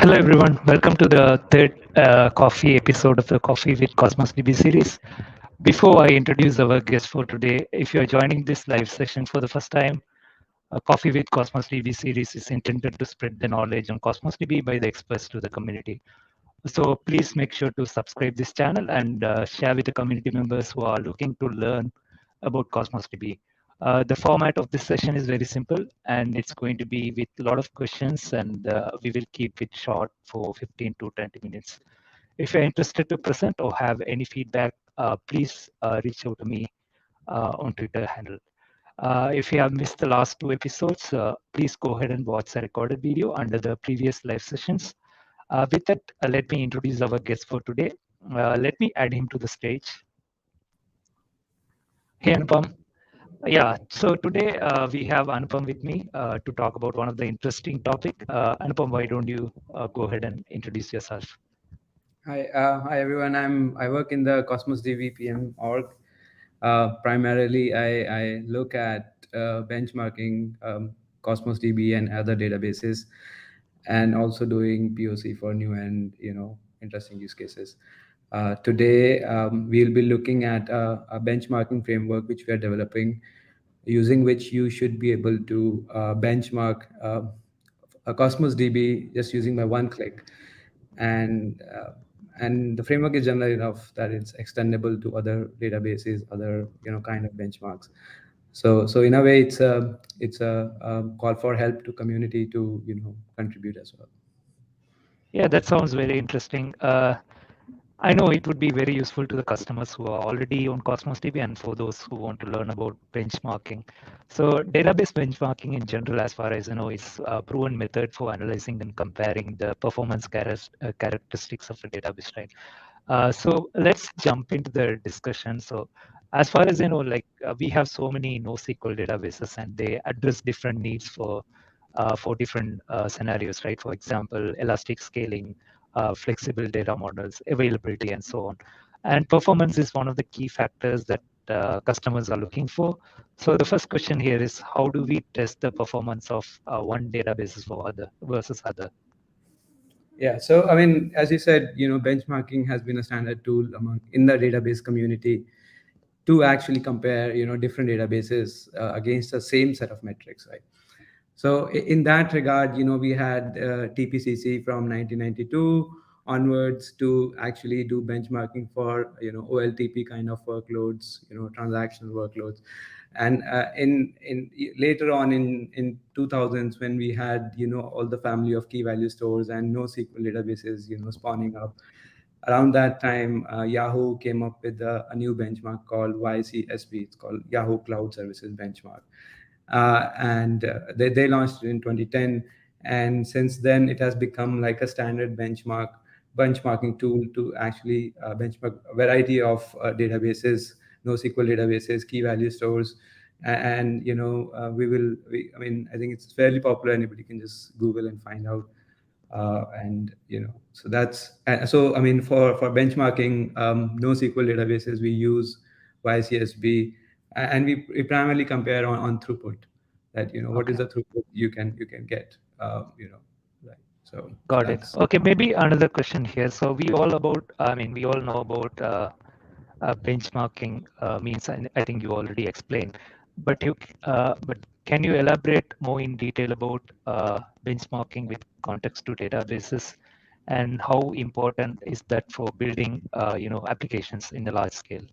Hello, everyone. Welcome to the third coffee episode of the Coffee with Cosmos DB series. Before I introduce our guest for today, if you're joining this live session for the first time, Coffee with Cosmos DB series is intended to spread the knowledge on Cosmos DB by the experts to the community. So please make sure to subscribe this channel and share with the community members who are looking to learn about Cosmos DB. The format of this session is very simple, and it's going to be with a lot of questions, and we will keep it short for 15 to 20 minutes. If you're interested to present or have any feedback, please reach out to me on Twitter handle. If you have missed the last two episodes, please go ahead and watch the recorded video under the previous live sessions. With that, let me introduce our guest for today. Let me add him to the stage. Hey, Anupam. Yeah, so today we have Anupam with me to talk about one of the interesting topic. Anupam, why don't you go ahead and introduce yourself? Hi everyone. I work in the Cosmos DB PM org. Primarily, I look at benchmarking Cosmos DB and other databases, and also doing POC for new and interesting use cases. Today, we'll be looking at a benchmarking framework which we are developing, using which you should be able to benchmark a Cosmos DB just using by one click, and the framework is general enough that it's extendable to other databases, other kind of benchmarks. So in a way, it's a call for help to community to contribute as well. Yeah, that sounds very interesting. I know it would be very useful to the customers who are already on Cosmos DB and for those who want to learn about benchmarking. So database benchmarking in general, as far as I know, is a proven method for analyzing and comparing the performance characteristics of a database, right? So let's jump into the discussion. So as far as I know, we have so many NoSQL databases and they address different needs for different scenarios, right? For example, elastic scaling, flexible data models, availability, and so on. And performance is one of the key factors that customers are looking for. So the first question here is, how do we test the performance of one database for other versus other? Yeah, so I mean, as you said, benchmarking has been a standard tool in the database community to actually compare, different databases against the same set of metrics, right? So in that regard, we had TPCC from 1992 onwards to actually do benchmarking for OLTP kind of workloads, transactional workloads, and in later on in 2000s, when we had all the family of key value stores and NoSQL databases spawning up. Around that time, Yahoo came up with a new benchmark called YCSB. It's called Yahoo Cloud Services Benchmark, and they launched it in 2010. And since then, it has become like a standard benchmarking tool to actually benchmark a variety of databases, NoSQL databases, key value stores. And I mean, I think it's fairly popular. Anybody can just Google and find out. And so that's so I mean, for benchmarking NoSQL databases, we use YCSB, and we primarily compare on throughput. That what is Okay. the throughput you can get, right? So Got it. that's. Okay, maybe another question here. So we all know about benchmarking means, and I think you already explained, but can you elaborate more in detail about benchmarking with context to databases and how important is that for building, applications in the large scale?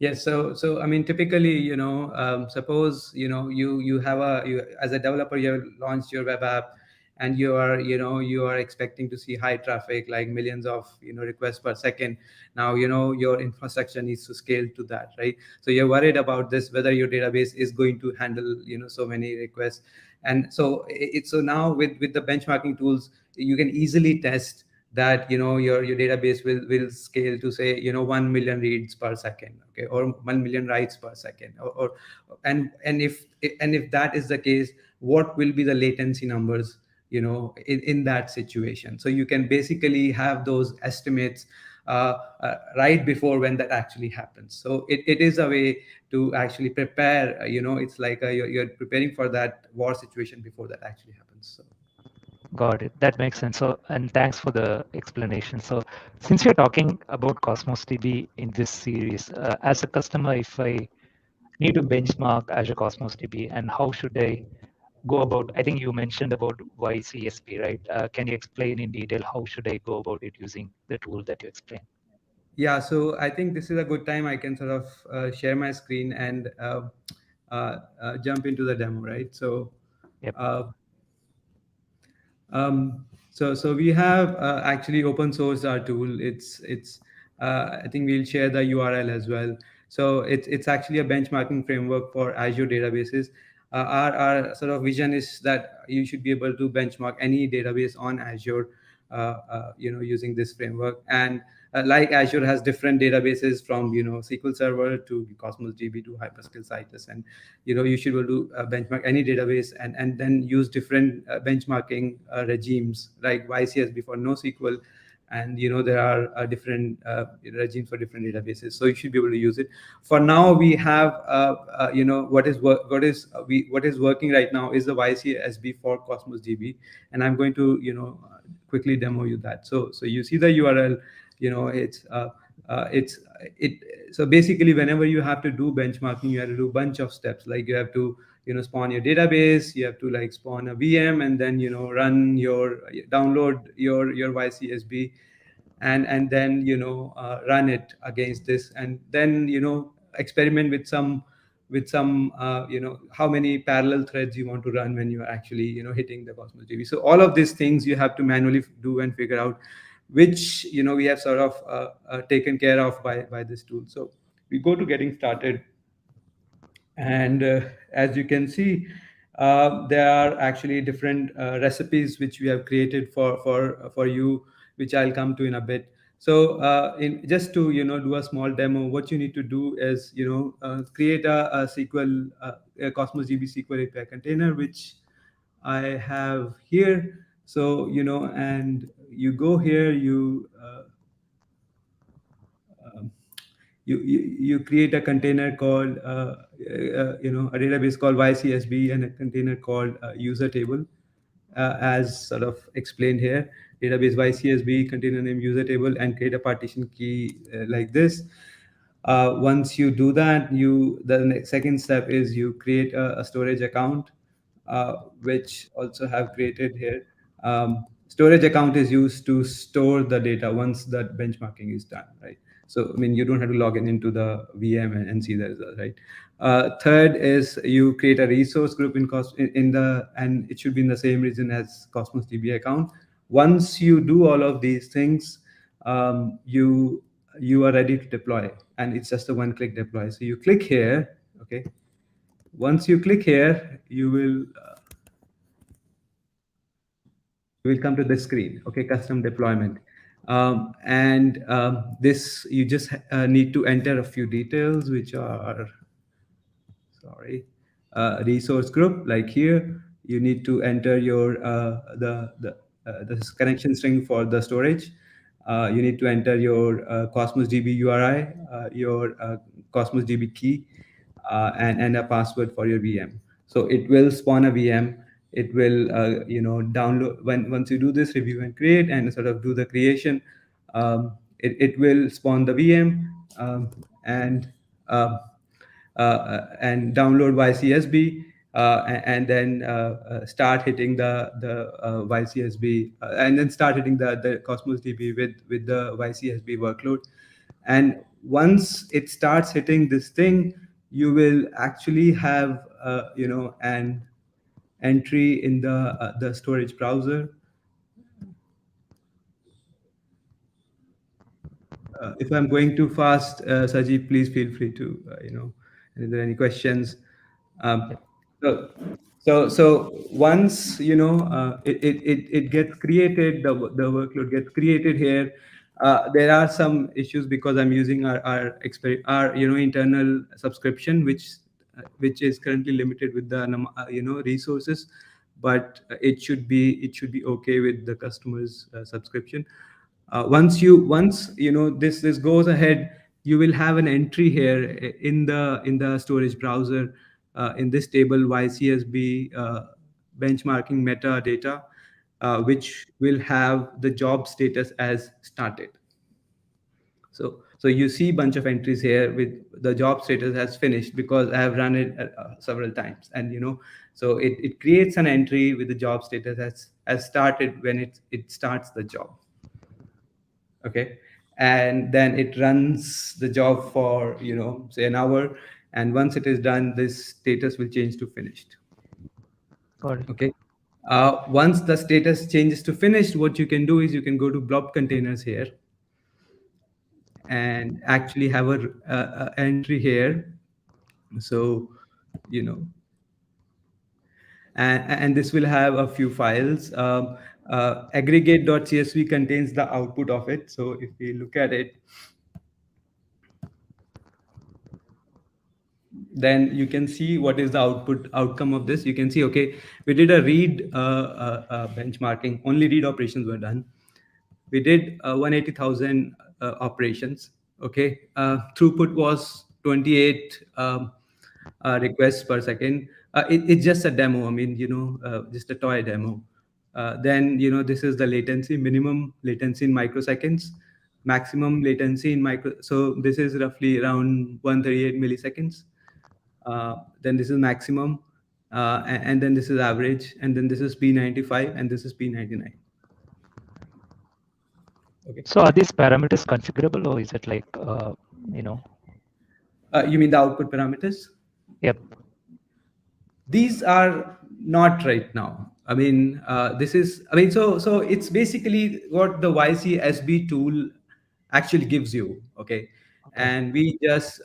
Yes, so I mean, typically, suppose you have you as a developer, you have launched your web app, and you are expecting to see high traffic, like millions of requests per second. Now your infrastructure needs to scale to that, right? So you're worried about this, whether your database is going to handle so many requests. And so it's so now with the benchmarking tools, you can easily test that your database will scale to, say, 1 million reads per second, okay, or 1 million writes per second, or and if that is the case, what will be the latency numbers in that situation. So you can basically have those estimates right before when that actually happens. So it is a way to actually prepare. It's like you're preparing for that war situation before that actually happens. So. Got it. That makes sense. So, and thanks for the explanation. So, since you're talking about Cosmos DB in this series, as a customer, if I need to benchmark Azure Cosmos DB, and how should I go about? I think you mentioned about YCSB, right? Can you explain in detail how should I go about it using the tool that you explained? Yeah, so I think this is a good time I can sort of share my screen and jump into the demo, right? So, Yep. uh, so we have actually open sourced our tool. It's I think we'll share the URL as well. So it's actually a benchmarking framework for Azure databases. Our sort of vision is that you should be able to benchmark any database on Azure, using this framework. And like Azure has different databases from SQL Server to Cosmos DB to Hyperscale Citus, and you should be able to benchmark any database and then use different benchmarking regimes like YCSB for NoSQL, and there are different regimes for different databases, so you should be able to use it. For now we have what is working right now is the YCSB for Cosmos DB, and I'm going to quickly demo you that. So you see the URL. It's it So basically, whenever you have to do benchmarking, you have to do a bunch of steps. Like you have to spawn your database, you have to like spawn a VM, and then run your download your YCSB, and then run it against this, and then experiment with some how many parallel threads you want to run when you're actually hitting the Cosmos DB. So all of these things you have to manually do and figure out, which we have sort of taken care of by this tool. So we go to getting started, and as you can see, there are actually different recipes which we have created for you, which I'll come to in a bit. So in just to do a small demo, what you need to do is create a SQL a Cosmos DB SQL API container, which I have here. So and you go here, um, you create a container called a database called YCSB, and a container called user table, as sort of explained here. Database YCSB, container name user table, and create a partition key like this. Once you do that, second step is you create a storage account, which also have created here. Storage account is used to store the data once that benchmarking is done, right? So I mean, you don't have to log in into the VM and see the result, right? Third is you create a resource group in the, and it should be in the same region as Cosmos DB account. Once you do all of these things, you are ready to deploy, and it's just a one-click deploy. So you click here, okay. Once you click here, you will come to this screen, okay, custom deployment. And this, you just need to enter a few details, which are, sorry, resource group. Like here, you need to enter your the connection string for the storage. You need to enter your Cosmos DB URI, your Cosmos DB key, and a password for your VM. So it will spawn a VM. It will download. Once you do this review and create and sort of do the creation, it will spawn the VM, and uh, and download YCSB, and then start hitting the YCSB, and then start hitting the Cosmos DB with the YCSB workload. And once it starts hitting this thing, you will actually have an entry in the storage browser. If I'm going too fast, Sajid, please feel free to, if there are any questions. Um, Yep. so, so once it gets created, the workload gets created here. There are some issues because I'm using our internal subscription, which is currently limited with the resources, but it should be okay with the customer's subscription. Once this goes ahead, you will have an entry here in the storage browser, in this table YCSB benchmarking metadata. which will have the job status as started. So you see bunch of entries here with the job status has finished because I have run it several times, and so it creates an entry with the job status as started when it starts the job. Okay, and then it runs the job for say an hour, and once it is done, this status will change to finished. Got it. Okay. Once the status changes to finished, what you can do is you can go to blob containers here and actually have a entry here. So you know and this will have a few files. Aggregate.csv contains the output of it. So if we look at it, then you can see what is the outcome of this. You can see, okay, we did a read benchmarking. Only read operations were done. We did 180,000 operations. Okay, throughput was 28 requests per second. It's just a demo. I mean, just a toy demo. Then this is the latency, minimum latency in microseconds, maximum latency in micro. So this is roughly around 138 milliseconds. Then this is maximum, and then this is average, and then this is P95, and this is P99. Okay. So are these parameters configurable, or is it like, you know? You mean the output parameters? Yep. These are not right now. I mean, this is. I mean, so it's basically what the YCSB tool actually gives you. Okay, and we just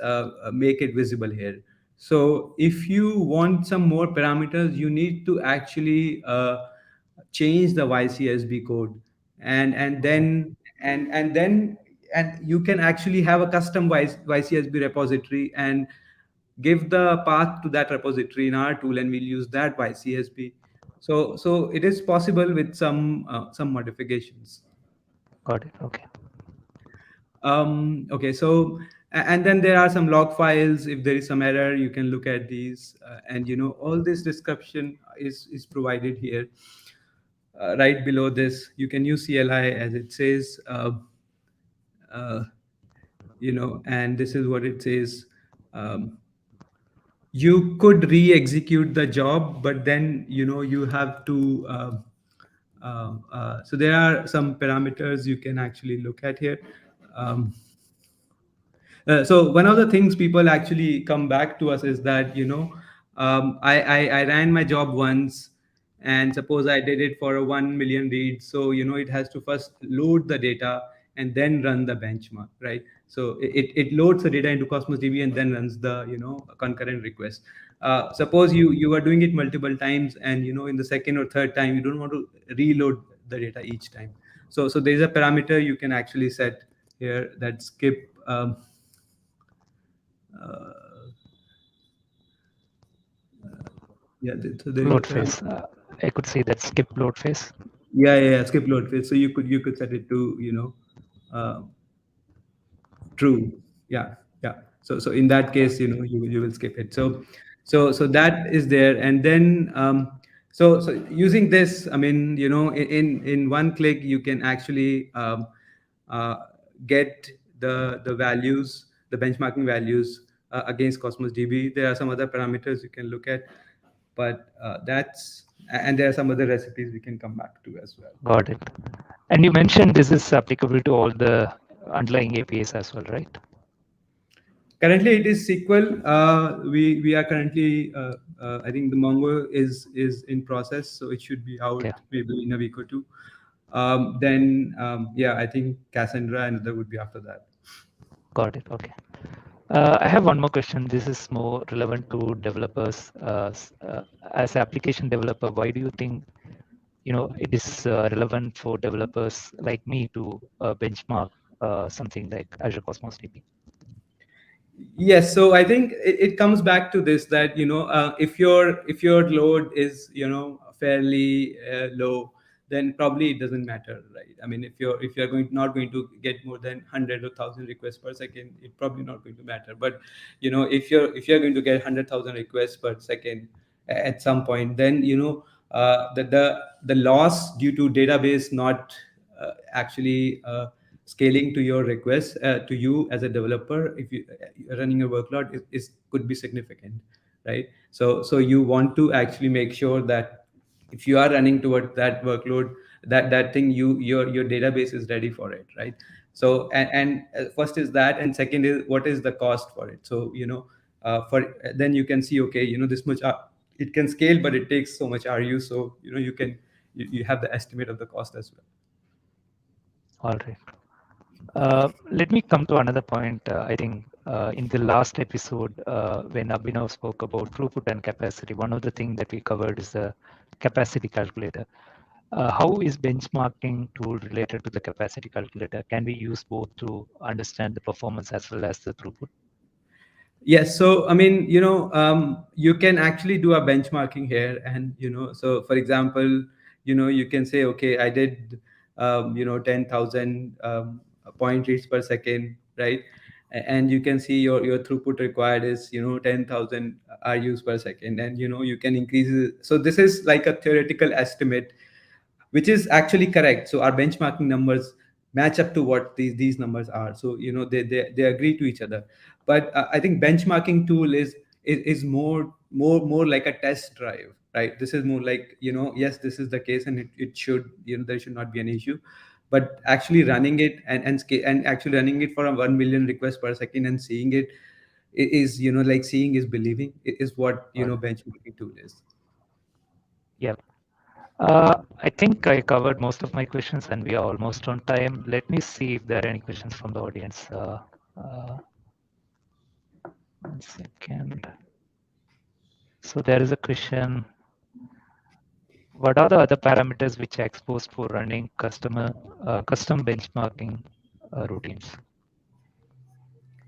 make it visible here. So if you want some more parameters, you need to actually change the YCSB code, and then and you can actually have a custom YCSB repository and give the path to that repository in our tool, and we'll use that YCSB. So it is possible with some modifications. Got it. Okay. Okay, so and then there are some log files. If there is some error, you can look at these, and all this description is provided here. Right below this, you can use CLI as it says, uh, and this is what it says. You could re-execute the job, but then you have to. So there are some parameters you can actually look at here. Um, so one of the things people actually come back to us is that I ran my job once, and suppose I did it for a 1 million reads. So it has to first load the data and then run the benchmark, right? So it loads the data into Cosmos DB and then runs the concurrent request. Suppose you are doing it multiple times, and in the second or third time you don't want to reload the data each time. So there's a parameter you can actually set here that skip. Yeah, so there is Load a parameter. phase. I could say that skip load phase. Yeah, skip load phase. So you could set it to uh, true. Yeah. So in that case, you will skip it. So that is there, and then so using this, I mean, in one click you can actually uh, get the values, the benchmarking values against Cosmos DB. There are some other parameters you can look at, but and there are some other recipes we can come back to as well. Got it. And you mentioned this is applicable to all the underlying APIs as well, right? Currently, it is SQL. We are currently. I think the Mongo is in process, so it should be out maybe in a week or two. Then yeah, I think Cassandra and other would be after that. Got it. Okay. I have one more question. This is more relevant to developers. As an application developer, why do you think it is relevant for developers like me to benchmark something like Azure Cosmos DB? Yes, so I think it comes back to this, that if your load is fairly low, then probably it doesn't matter, right? I mean, if you're not going to get more than 100 or 1,000 requests per second, it's probably not going to matter. But if you're going to get 100,000 requests per second at some point, then the loss due to database not actually scaling to your request to you as a developer, if you're running a workload, is could be significant, right? So you want to actually make sure that if you are running toward that workload, that thing, your database is ready for it, right? So first is that, and second is what is the cost for it. So for then you can see, okay, this much it can scale, but it takes so much RU. So you have the estimate of the cost as well. All right. Let me come to another point. I think in the last episode, when Abhinav spoke about throughput and capacity, one of the things that we covered is the capacity calculator. How is benchmarking tool related to the capacity calculator? Can we use both to understand the performance as well as the throughput? Yes. So, I mean, you can actually do a benchmarking here. And, so for example, you can say, okay, I did, 10,000 point reads per second, right? And you can see your throughput required is, 10,000 RUs per second. And, you can increase it. So this is like a theoretical estimate, which is actually correct. So our benchmarking numbers match up to what these numbers are. So they agree to each other. But I think benchmarking tool is more like a test drive, right? This is more like, yes, this is the case, and it should, there should not be an issue. But actually running it and actually running it for a 1 million requests per second and seeing it is, like seeing is believing. It is what All right. benchmarking tool is. Yeah. I think I covered most of my questions and we are almost on time. Let me see if there are any questions from the audience. 1 second. So there is a question. What are the other parameters which are exposed for running custom benchmarking routines?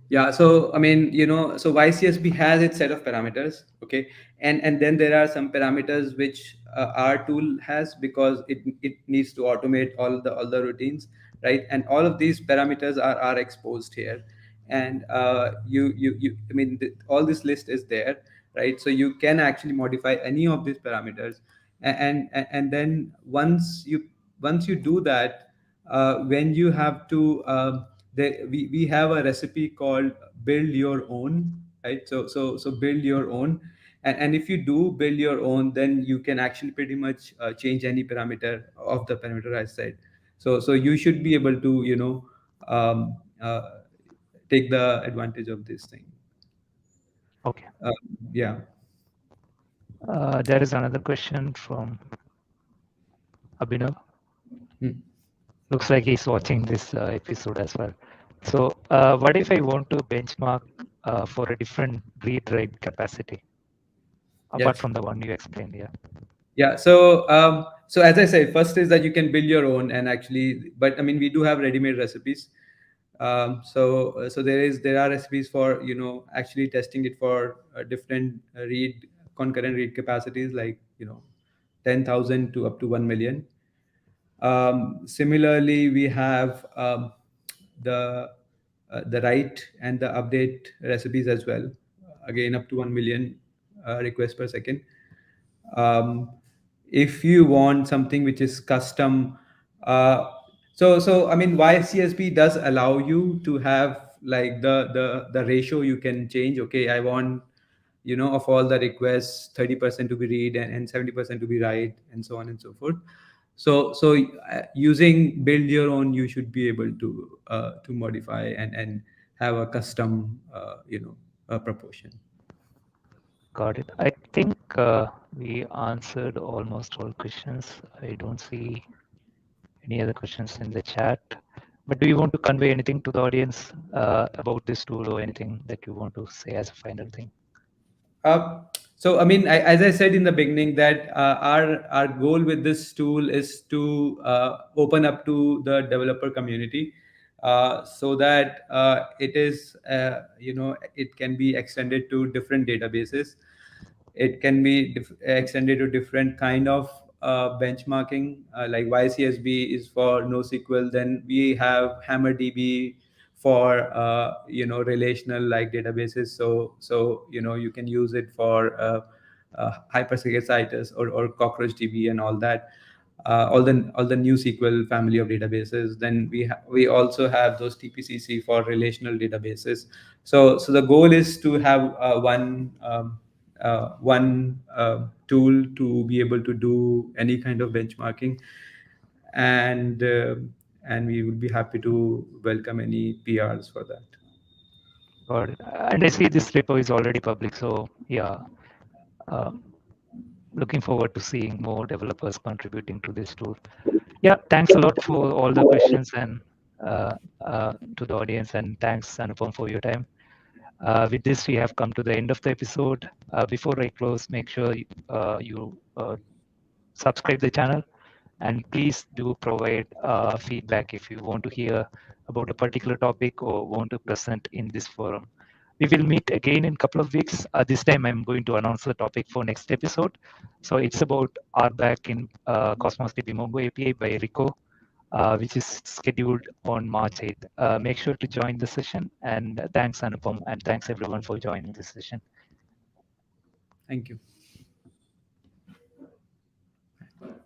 Yeah, so I mean, so YCSB has its set of parameters, okay, and then there are some parameters which our tool has, because it needs to automate all the routines, right? And all of these parameters are exposed here, and I mean, all this list is there, right? So you can actually modify any of these parameters, and then once you do that, when you have to we have a recipe called build your own, right? So build your own, and if you do build your own, then you can actually pretty much change any parameter of the parameter I said. So you should be able to um, uh, take the advantage of this thing. Okay. uh, yeah. There is another question from Abhinav. Hmm. Looks like he's watching this episode as well. So what if I want to benchmark for a different read-write capacity apart Yes. from the one you explained? Yeah. Yeah. So as I said, first is that you can build your own, and actually, but I mean, we do have ready-made recipes. So there are recipes for actually testing it for different read concurrent read capacities, like 10,000 to up to 1 million. Similarly, we have the write and the update recipes as well, again up to 1 million requests per second. um, if you want something which is custom, uh, so I mean, YCSB does allow you to have like the ratio you can change. Okay, I want of all the requests, 30% to be read and 70% to be write, and so on and so forth. So using build your own, you should be able to modify and have a custom proportion. Got it. I think we answered almost all questions. I don't see any other questions in the chat. But do you want to convey anything to the audience about this tool or anything that you want to say as a final thing? Uh, so I mean, as I said in the beginning, that our goal with this tool is to open up to the developer community, so that it can be extended to different databases. It can be extended to different kind of benchmarking, like YCSB is for NoSQL. Then we have HammerDB for relational like databases. So you can use it for hypersecret or cockroach DB and all that, all the new SQL family of databases. Then we also have those TPCC for relational databases. So the goal is to have one tool to be able to do any kind of benchmarking, and and we would be happy to welcome any PRs for that. Got it. And I see this repo is already public, so yeah, um, looking forward to seeing more developers contributing to this tool. Yeah, thanks a lot for all the questions and to the audience, and thanks Anupam for your time. With this, we have come to the end of the episode. Before I close, make sure you subscribe the channel, and please do provide feedback if you want to hear about a particular topic or want to present in this forum. We will meet again in a couple of weeks. This time I'm going to announce the topic for next episode. So it's about RBAC in Cosmos DB Mongo API by Rico, which is scheduled on March 8th. Make sure to join the session, and thanks Anupam, and thanks everyone for joining this session. Thank you.